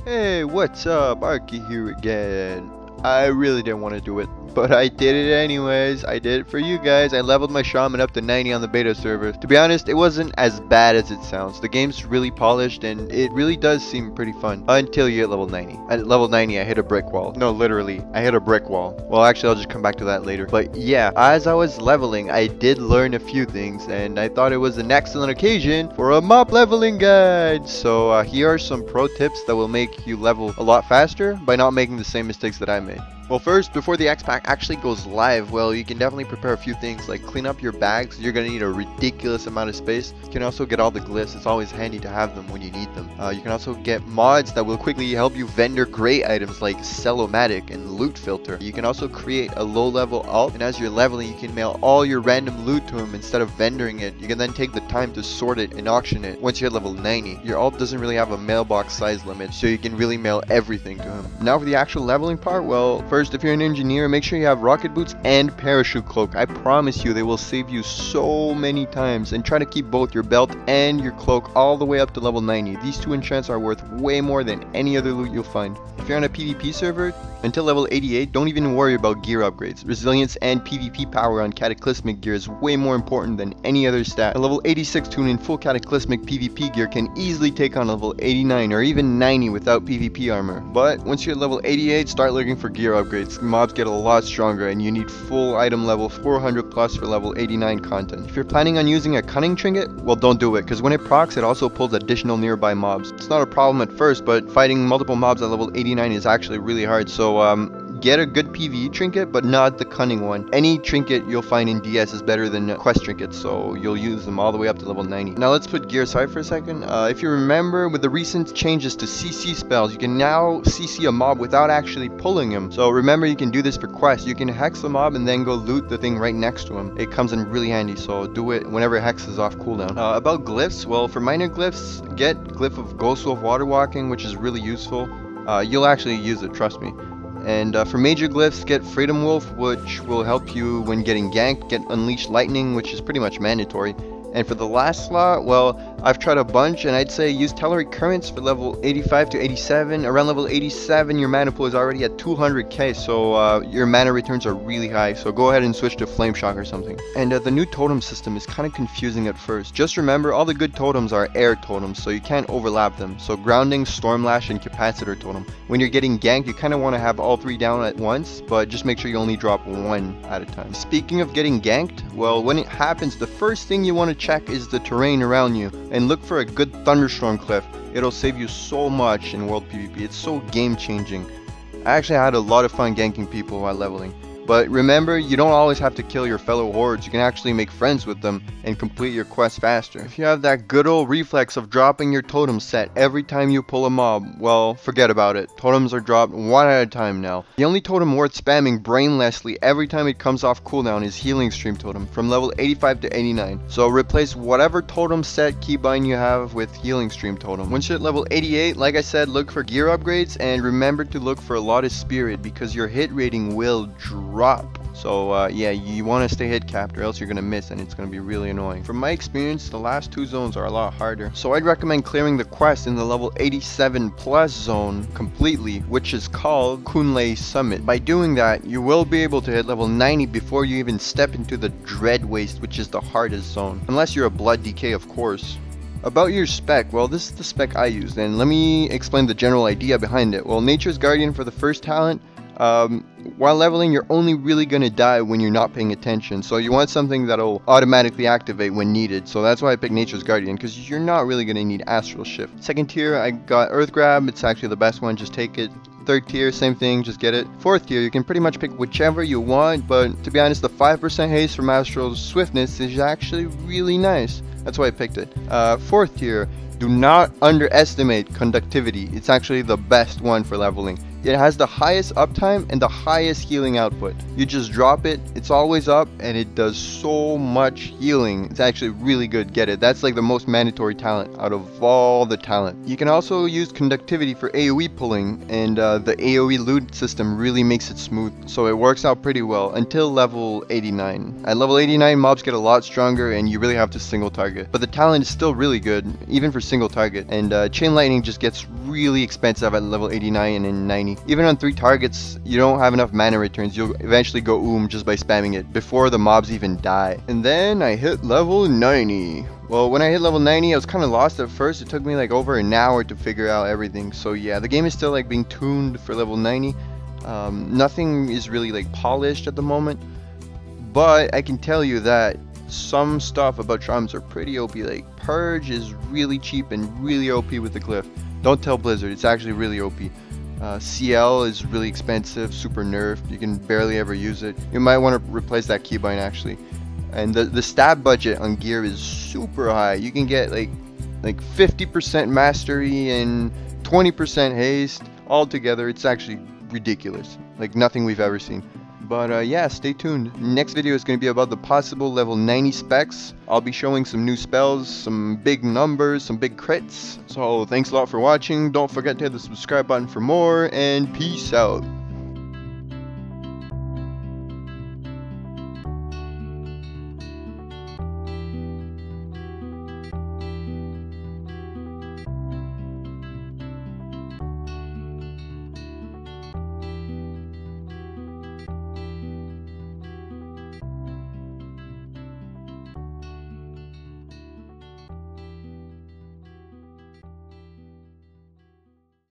Hey, what's up? Arky here again. I really didn't want to do it, but I did it anyways. I did it for you guys. I leveled my Shaman up to 90 on the beta server. To be honest, it wasn't as bad as it sounds. The game's really polished and it really does seem pretty fun until you hit level 90. At level 90, I hit a brick wall. No, literally, I hit a brick wall. Well, actually, I'll just come back to that later. But yeah, as I was leveling, I did learn a few things and I thought it was an excellent occasion for a MoP leveling guide. So here are some pro tips that will make you level a lot faster by not making the same mistakes that I made. Well, first, before the X-Pack actually goes live, well, you can definitely prepare a few things, like clean up your bags. You're going to need a ridiculous amount of space. You can also get all the glyphs. It's always handy to have them when you need them. You can also get mods that will quickly help you vendor great items like Cellomatic and Loot Filter. You can also create a low-level alt, and as you're leveling, you can mail all your random loot to him instead of vendoring it. You can then take the time to sort it and auction it once you're at level 90. Your alt doesn't really have a mailbox size limit, so you can really mail everything to him. Now for the actual leveling part, well, first, if you're an engineer, make sure you have rocket boots and parachute cloak. I promise you they will save you so many times, and try to keep both your belt and your cloak all the way up to level 90. These two enchants are worth way more than any other loot you'll find. If you're on a PvP server, until level 88, don't even worry about gear upgrades. Resilience and PvP power on Cataclysmic gear is way more important than any other stat. A level 86 tune in full Cataclysmic PvP gear can easily take on level 89 or even 90 without PvP armor. But once you're at level 88, start looking for gear upgrades. Mobs get a lot stronger and you need full item level 400 plus for level 89 content. If you're planning on using a cunning trinket, well, don't do it, because when it procs, it also pulls additional nearby mobs. It's not a problem at first, but fighting multiple mobs at level 89 is actually really hard, so get a good PvE trinket, but not the cunning one. Any trinket you'll find in DS is better than quest trinkets, so you'll use them all the way up to level 90. Now let's put gear aside for a second. If you remember, with the recent changes to CC spells, you can now CC a mob without actually pulling him. So remember, you can do this for quests. You can hex the mob and then go loot the thing right next to him. It comes in really handy, so do it whenever hex is off cooldown. About glyphs, well, for minor glyphs, get glyph of Ghost Wolf Water Walking, which is really useful. You'll actually use it, trust me. And for major glyphs, get Freedom Wolf, which will help you when getting ganked. Get Unleashed Lightning, which is pretty much mandatory. And for the last slot, well, I've tried a bunch, and I'd say use Telluric Currents for level 85 to 87. Around level 87, your mana pool is already at 200k, so your mana returns are really high. So go ahead and switch to Flame Shock or something. And the new totem system is kind of confusing at first. Just remember, all the good totems are air totems, so you can't overlap them. So Grounding, Stormlash, and Capacitor totem. When you're getting ganked, you kind of want to have all three down at once, but just make sure you only drop one at a time. Speaking of getting ganked, well, when it happens, the first thing you want to check is the terrain around you, and look for a good thunderstorm cliff. It'll save you so much in world PvP. It's so game changing. I actually had a lot of fun ganking people while leveling. But remember, you don't always have to kill your fellow hordes. You can actually make friends with them and complete your quest faster. If you have that good old reflex of dropping your totem set every time you pull a mob, well, forget about it. Totems are dropped one at a time now. The only totem worth spamming brainlessly every time it comes off cooldown is Healing Stream Totem from level 85 to 89. So replace whatever totem set keybind you have with Healing Stream Totem. Once you're at level 88, like I said, look for gear upgrades and remember to look for a lot of Spirit because your hit rating will drop. So yeah, you want to stay hit capped or else you're going to miss and it's going to be really annoying. From my experience, the last two zones are a lot harder. So I'd recommend clearing the quest in the level 87 plus zone completely, which is called Kunlei Summit. By doing that, you will be able to hit level 90 before you even step into the Dread Waste, which is the hardest zone. Unless you're a Blood DK, of course. About your spec, well, this is the spec I used, and let me explain the general idea behind it. Well, Nature's Guardian for the first talent. While leveling, you're only really going to die when you're not paying attention, so you want something that'll automatically activate when needed. So that's why I picked Nature's Guardian, because you're not really going to need Astral Shift. Second tier, I got Earth Grab. It's actually the best one, just take it. Third tier, same thing, just get it. Fourth tier, you can pretty much pick whichever you want, but to be honest, the 5% haste from Astral Swiftness is actually really nice. That's why I picked it. Fourth tier, do not underestimate Conductivity. It's actually the best one for leveling. It has the highest uptime and the highest healing output. You just drop it, it's always up, and it does so much healing. It's actually really good. Get it? That's like the most mandatory talent out of all the talent. You can also use conductivity for AoE pulling, and the AoE loot system really makes it smooth. So it works out pretty well until level 89. At level 89, mobs get a lot stronger and you really have to single target. But the talent is still really good, even for single target. And chain lightning just gets really expensive at level 89 and 90. Even on 3 targets, you don't have enough mana returns. You'll eventually go just by spamming it before the mobs even die. And then I hit level 90. Well, when I hit level 90, I was kind of lost at first. It took me like over an hour to figure out everything. So yeah, the game is still like being tuned for level 90. Nothing is really like polished at the moment. But I can tell you that some stuff about Shamans are pretty OP. Like Purge is really cheap and really OP with the glyph. Don't tell Blizzard, it's actually really OP. CL is really expensive, super nerfed. You can barely ever use it. You might want to replace that keybind actually. And the stab budget on gear is super high. You can get like 50% mastery and 20% haste all together. It's actually ridiculous. Like nothing we've ever seen. But yeah, stay tuned. Next video is going to be about the possible level 90 specs. I'll be showing some new spells, some big numbers, some big crits. So thanks a lot for watching. Don't forget to hit the subscribe button for more, and peace out.